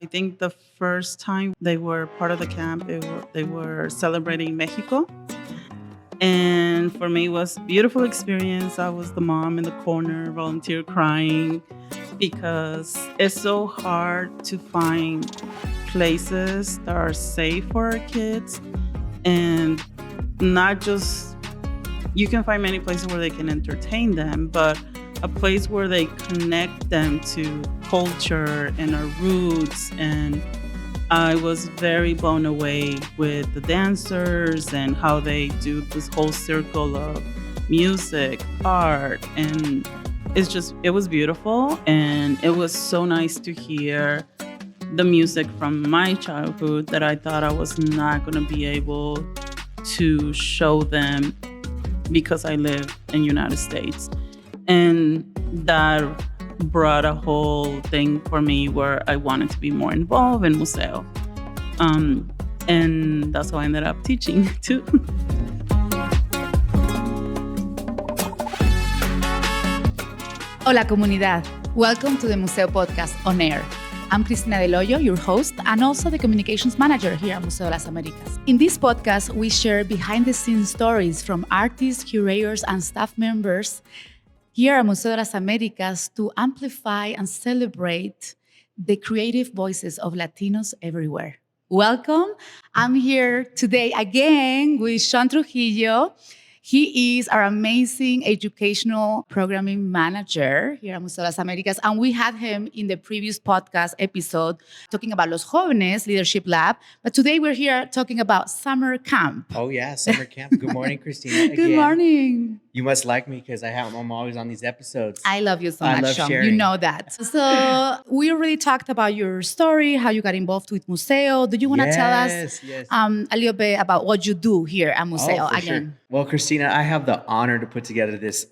think the first time they were part of the camp, they were celebrating Mexico. And for me, it was a beautiful experience. I was the mom in the corner, volunteer crying, because it's so hard to find places that are safe for our kids. And not just, you can find many places where they can entertain them, but a place where they connect them to culture and our roots. And I was very blown away with the dancers and how they do this whole circle of music, art, and it was beautiful. And it was so nice to hear the music from my childhood that I thought I was not going to be able to show them because I live in the United States. And that brought a whole thing for me where I wanted to be more involved in Museo. And that's how I ended up teaching too. Hola comunidad, welcome to the Museo podcast on air. I'm Cristina Del Hoyo, your host, and also the communications manager here at Museo de las Américas. In this podcast, we share behind-the-scenes stories from artists, curators, and staff members here at Museo de las Américas to amplify and celebrate the creative voices of Latinos everywhere. Welcome. I'm here today again with Sean Trujillo. He is our amazing educational programming manager here at Museo de las Américas. And we had him in the previous podcast episode talking about Los Jóvenes Leadership Lab. But today we're here talking about summer camp. Oh, yeah, summer camp. Good morning, Christina. Good morning. You must like me because I'm always on these episodes. I love you so much, love Sean. sharing. You know that. So we already talked about your story, how you got involved with Museo. Do you want to tell us a little bit about what you do here at Museo for again? Sure. Well, Christina, I have the honor to put together this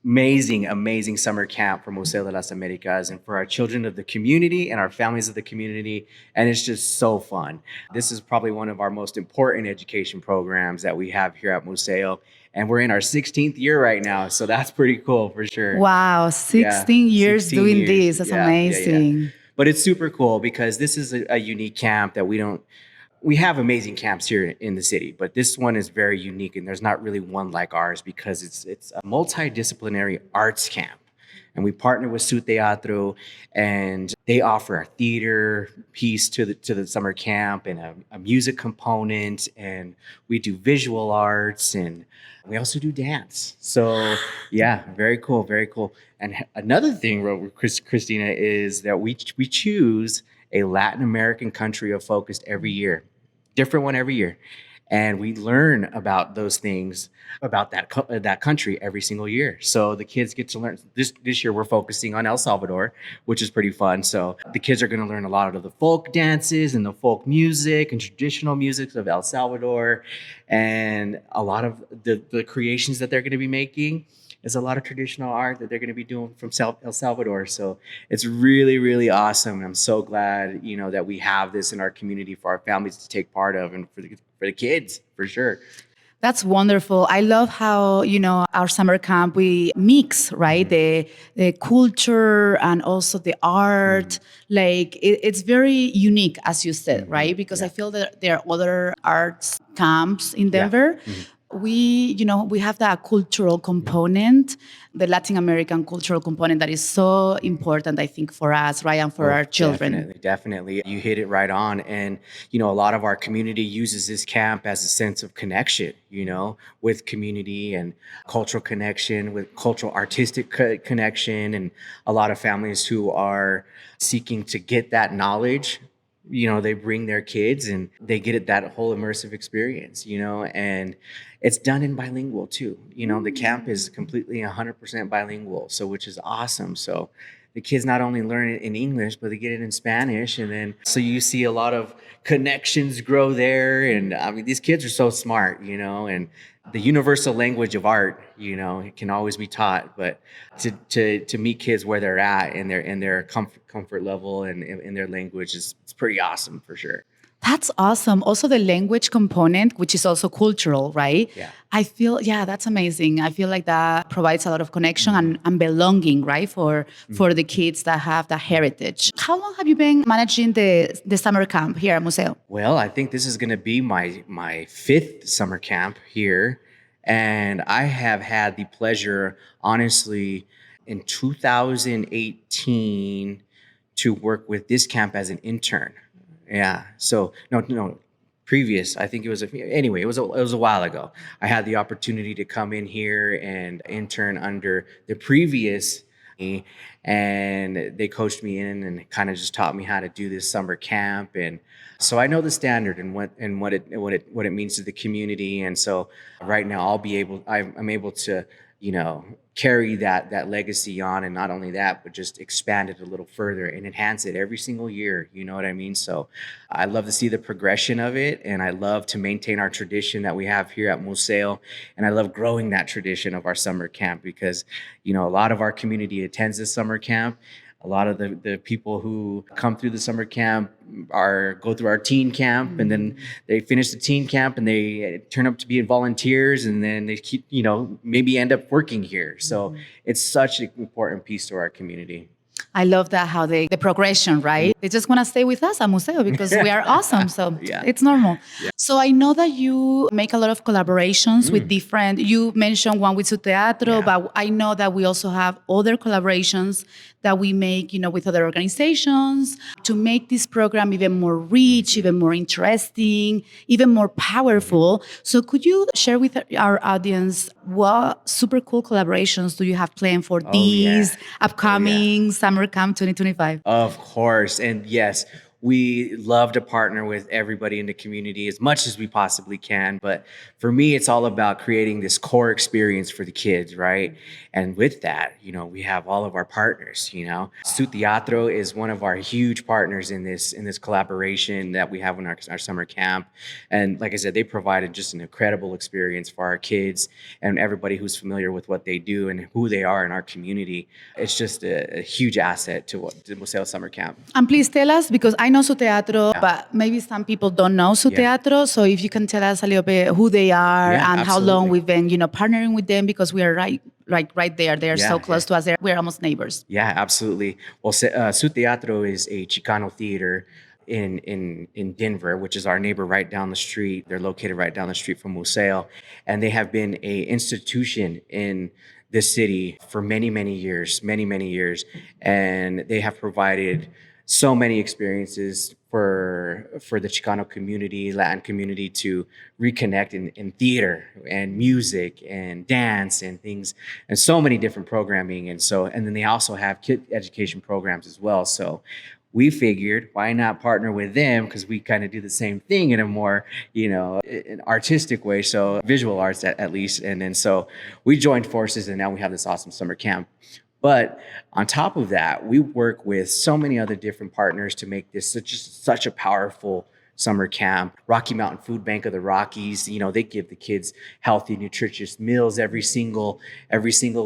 amazing summer camp for Museo de las Américas and for our children of the community and our families of the community. And it's just so fun. This is probably one of our most important education programs that we have here at Museo. And we're in our 16th year right now. So that's pretty cool for sure. Wow, 16 years 16 doing years. this. That's amazing. Yeah. But it's super cool because this is a unique camp that we have amazing camps here in the city, but this one is very unique, and there's not really one like ours because it's a multidisciplinary arts camp. And we partner with Su Teatro, and they offer a theater piece to the summer camp and a music component, and we do visual arts, and we also do dance. So yeah, very cool, very cool. And another thing, Christina, is that we choose a Latin American country of focus every year. Different one every year. And we learn about those things, about that country every single year. So the kids get to learn. This year we're focusing on El Salvador, which is pretty fun. So the kids are going to learn a lot of the folk dances and the folk music and traditional music of El Salvador. And a lot of the creations that they're going to be making is a lot of traditional art that they're going to be doing from El Salvador. So it's really, really awesome. And I'm so glad, that we have this in our community for our families to take part of and for the kids, for sure. That's wonderful. I love how, our summer camp, we mix, right? Mm-hmm. The culture and also the art. Mm-hmm. Like it's very unique, as you said, mm-hmm. right? Because I feel that there are other arts camps in Denver. Yeah. Mm-hmm. We have that cultural component, the Latin American cultural component that is so important, I think, for us, right? And for our children. Definitely. You hit it right on. And, a lot of our community uses this camp as a sense of connection, with community and cultural connection, with cultural artistic connection. And a lot of families who are seeking to get that knowledge, they bring their kids and they get that whole immersive experience, and it's done in bilingual too. The camp is completely 100% bilingual, so which is awesome. So the kids not only learn it in English, but they get it in Spanish. And then, so you see a lot of connections grow there. And I mean, these kids are so smart, and the universal language of art, it can always be taught, but to meet kids where they're at and their comfort level and in their language it's pretty awesome for sure. That's awesome. Also, the language component, which is also cultural, right? Yeah. I feel, yeah, that's amazing. I feel like that provides a lot of connection and belonging, right, for the kids that have that heritage. How long have you been managing the summer camp here at Museo? Well, I think this is going to be my fifth summer camp here, and I have had the pleasure, honestly, in 2018 to work with this camp as an intern. Yeah. So no, previous. I think it was anyway. It was a while ago. I had the opportunity to come in here and intern under the previous, and they coached me in and kind of just taught me how to do this summer camp. And so I know the standard and what it means to the community. And so right now I'm able to, carry that legacy on, and not only that, but just expand it a little further and enhance it every single year. You know what I mean? So I love to see the progression of it, and I love to maintain our tradition that we have here at Museo, and I love growing that tradition of our summer camp because, a lot of our community attends this summer camp. A lot of the people who come through the summer camp go through our teen camp, and then they finish the teen camp and they turn up to be volunteers, and then they keep, maybe end up working here. So it's such an important piece to our community. I love that how the progression, right? They just want to stay with us at Museo because we are awesome. So Yeah. it's normal. Yeah. So I know that you make a lot of collaborations with different, you mentioned one with Su Teatro, but I know that we also have other collaborations that we make, with other organizations to make this program even more rich, even more interesting, even more powerful. So could you share with our audience what super cool collaborations do you have planned for these upcoming Summer Camp 2025? Of course. And yes, we love to partner with everybody in the community as much as we possibly can. But for me, it's all about creating this core experience for the kids, right? And with that, we have all of our partners, Su Teatro is one of our huge partners in this collaboration that we have in our summer camp. And like I said, they provided just an incredible experience for our kids and everybody who's familiar with what they do and who they are in our community. It's just a huge asset to Museo Summer Camp. And please tell us, because I know Su Teatro, but maybe some people don't know Su Teatro. So if you can tell us a little bit who they are and how long we've been, partnering with them, because we are right there. They're so close to us. We're almost neighbors. Yeah, absolutely. Well, Su Teatro is a Chicano theater in Denver, which is our neighbor right down the street. They're located right down the street from Museo, and they have been a institution in this city for many, many years, and they have provided so many experiences for the Chicano community, Latin community, to reconnect in theater and music and dance and things, and so many different programming. And then they also have kid education programs as well. So we figured, why not partner with them? Because we kind of do the same thing in a more, an artistic way. So visual arts at least. And then so we joined forces, and now we have this awesome summer camp. But on top of that, we work with so many other different partners to make this such a powerful summer camp. Rocky Mountain Food Bank of the Rockies, they give the kids healthy, nutritious meals every single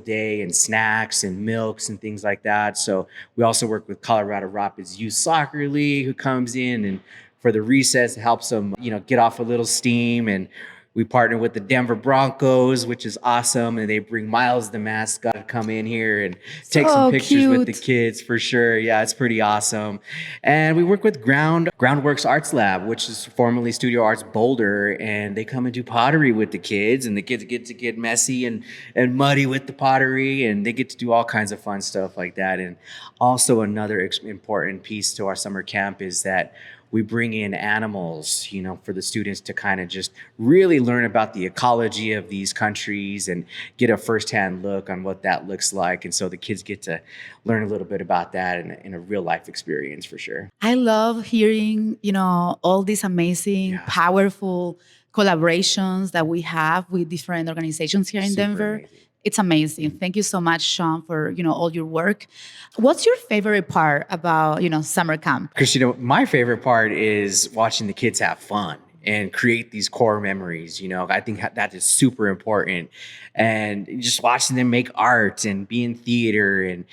day, and snacks and milks and things like that. So we also work with Colorado Rapids Youth Soccer League, who comes in and for the recess helps them, get off a little steam. And we partner with the Denver Broncos, which is awesome. And they bring Miles, the mascot, to come in here and take some pictures with the kids for sure. Yeah, it's pretty awesome. And we work with Groundworks Arts Lab, which is formerly Studio Arts Boulder. And they come and do pottery with the kids. And the kids get to get messy and muddy with the pottery. And they get to do all kinds of fun stuff like that. And also another important piece to our summer camp is that we bring in animals, for the students to kind of just really learn about the ecology of these countries and get a firsthand look on what that looks like. And so the kids get to learn a little bit about that in a real life experience for sure. I love hearing, all these amazing, powerful collaborations that we have with different organizations here in Denver. Amazing. It's amazing. Thank you so much, Sean, for all your work. What's your favorite part about summer camp? Because my favorite part is watching the kids have fun and create these core memories. I think that is super important, and just watching them make art and be in theater and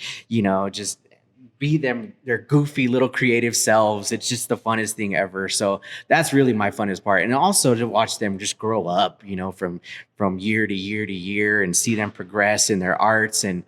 just be their goofy little creative selves. It's just the funnest thing ever. So that's really my funnest part. And also to watch them just grow up, from year to year to year, and see them progress in their arts, and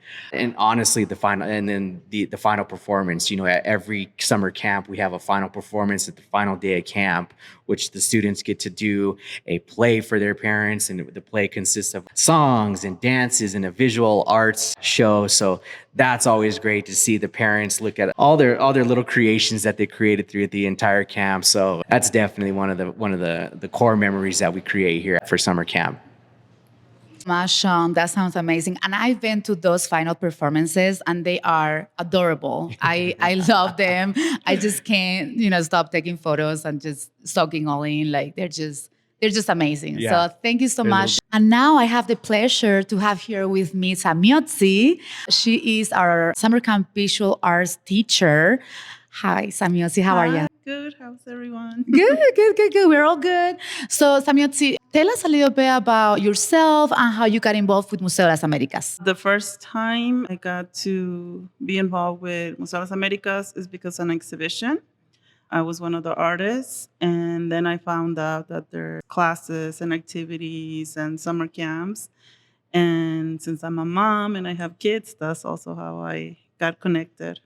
honestly the final performance. At every summer camp we have a final performance at the final day of camp, which the students get to do a play for their parents, and the play consists of songs and dances and a visual arts show. So that's always great to see the parents look at all their little creations that they created through the entire camp. So that's definitely one of the core memories that we create here for summer camp. Sean, that sounds amazing. And I've been to those final performances and they are adorable. I love them. I just can't, stop taking photos and just soaking all in. Like they're just amazing. Yeah. So thank you so They're much. And now I have the pleasure to have here with me Sammiotzi. She is our summer camp visual arts teacher. Hi, Sammiotzi. How are you? Hi, good. How's everyone? Good. We're all good. So, Sammiotzi, tell us a little bit about yourself and how you got involved with Museo de las Américas. The first time I got to be involved with Museo de las Américas is because of an exhibition. I was one of the artists, and then I found out that there are classes and activities and summer camps. And since I'm a mom and I have kids, that's also how I got connected.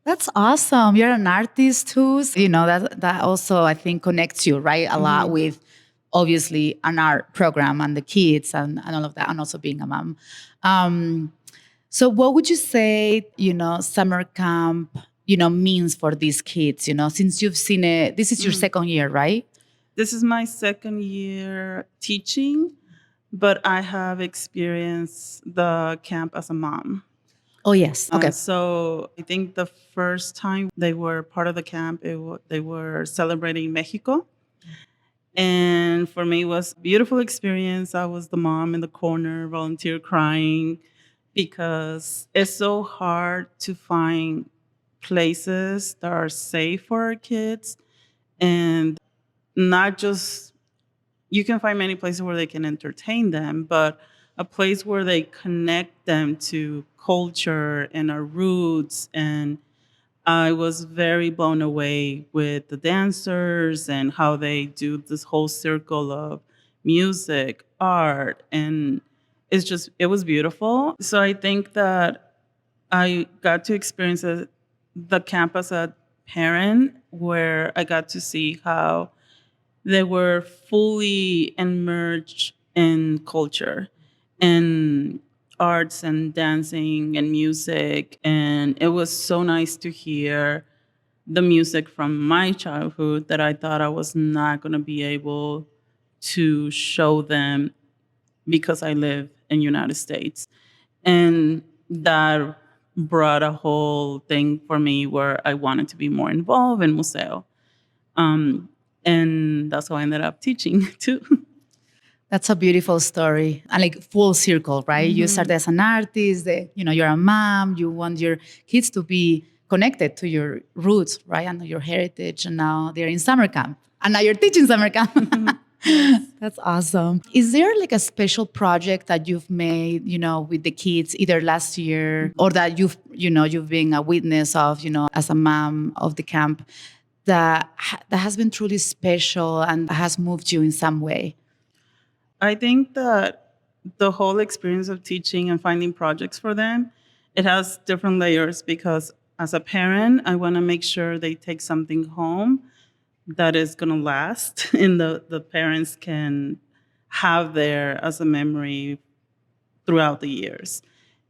That's awesome. You're an artist too. That also I think connects you, right? A lot with obviously an art program and the kids and all of that, and also being a mom. So what would you say, summer camp, means for these kids, since you've seen it, this is your second year, right? This is my second year teaching, but I have experienced the camp as a mom. Oh, yes. Okay. So I think the first time they were part of the camp, they were celebrating Mexico. And for me, it was a beautiful experience. I was the mom in the corner, volunteer crying, because it's so hard to find places that are safe for our kids. And not just, you can find many places where they can entertain them, but a place where they connect them to culture and our roots. And I was very blown away with the dancers and how they do this whole circle of music, art, and it was beautiful. So I think that I got to experience the camp as a parent, where I got to see how they were fully immersed in culture and arts and dancing and music. And it was so nice to hear the music from my childhood that I thought I was not going to be able to show them because I live in United States. And that brought a whole thing for me where I wanted to be more involved in Museo. Um, and that's how I ended up teaching too. That's a beautiful story. And like full circle, right? You started as an artist, you're a mom, you want your kids to be connected to your roots, right? And your heritage. And now they're in summer camp. And now you're teaching summer camp. That's awesome. Is there like a special project that you've made, with the kids either last year or that you've been a witness of, as a mom of the camp that has been truly special and has moved you in some way? I think that the whole experience of teaching and finding projects for them, it has different layers, because as a parent, I want to make sure they take something home that is going to last and the parents can have there as a memory throughout the years.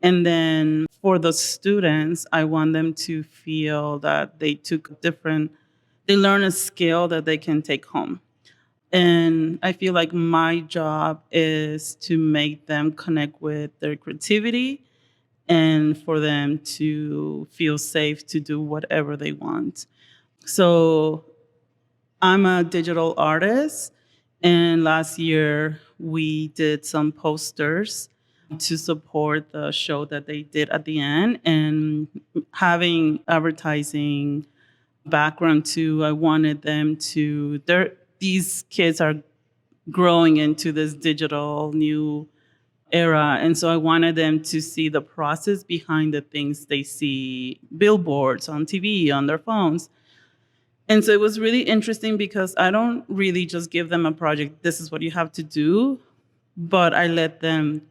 And then for the students, I want them to feel that they learn a skill that they can take home. And I feel like my job is to make them connect with their creativity and for them to feel safe to do whatever they want. So I'm a digital artist, and last year we did some posters to support the show that they did at the end. And having advertising background too, I wanted them to, these kids are growing into this digital new era. And so I wanted them to see the process behind the things they see billboards on TV, on their phones. And so it was really interesting because I don't really just give them a project, this is what you have to do, but I let them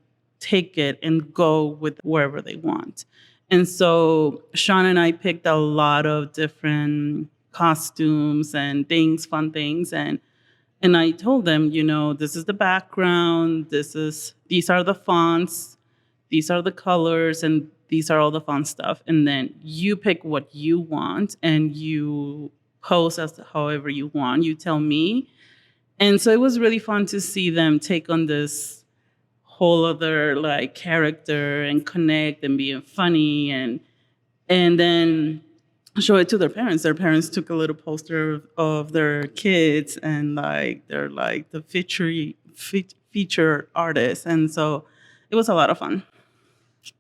take it and go with wherever they want. And so Sean and I picked a lot of different costumes and things, fun things. And I told them, this is the background, these are the fonts, these are the colors, and these are all the fun stuff. And then you pick what you want and you pose as however you want. You tell me. And so it was really fun to see them take on this whole other like character and connect and being funny and then show it to their parents. Their parents took a little poster of their kids and like they're like the feature artists. And so it was a lot of fun.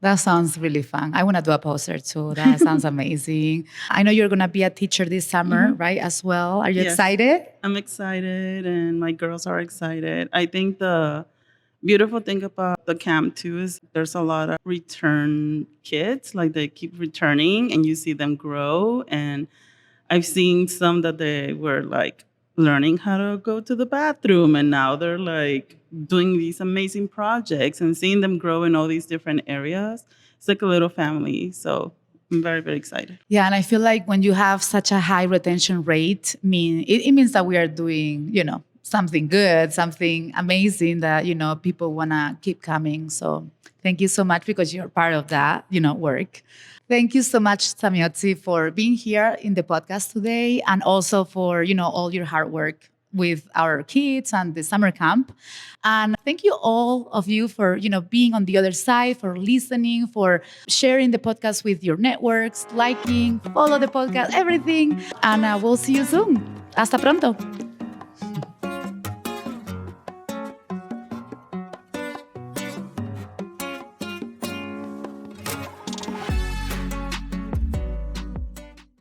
That sounds really fun. I want to do a poster too. That sounds amazing. I know you're going to be a teacher this summer, right, as well. Are you Yes. excited? I'm excited and my girls are excited. I think the beautiful thing about the camp too is there's a lot of return kids, like they keep returning and you see them grow. And I've seen some that they were like learning how to go to the bathroom and now they're like doing these amazing projects and seeing them grow in all these different areas. It's like a little family. So I'm very, very excited. Yeah, and I feel like when you have such a high retention rate, it means that we are doing, something good, something amazing that, people want to keep coming. So thank you so much because you're part of that, work. Thank you so much, Sammiotzi, for being here in the podcast today and also for, all your hard work with our kids and the summer camp. And thank you all of you for, being on the other side, for listening, for sharing the podcast with your networks, liking, follow the podcast, everything. And we'll see you soon. Hasta pronto.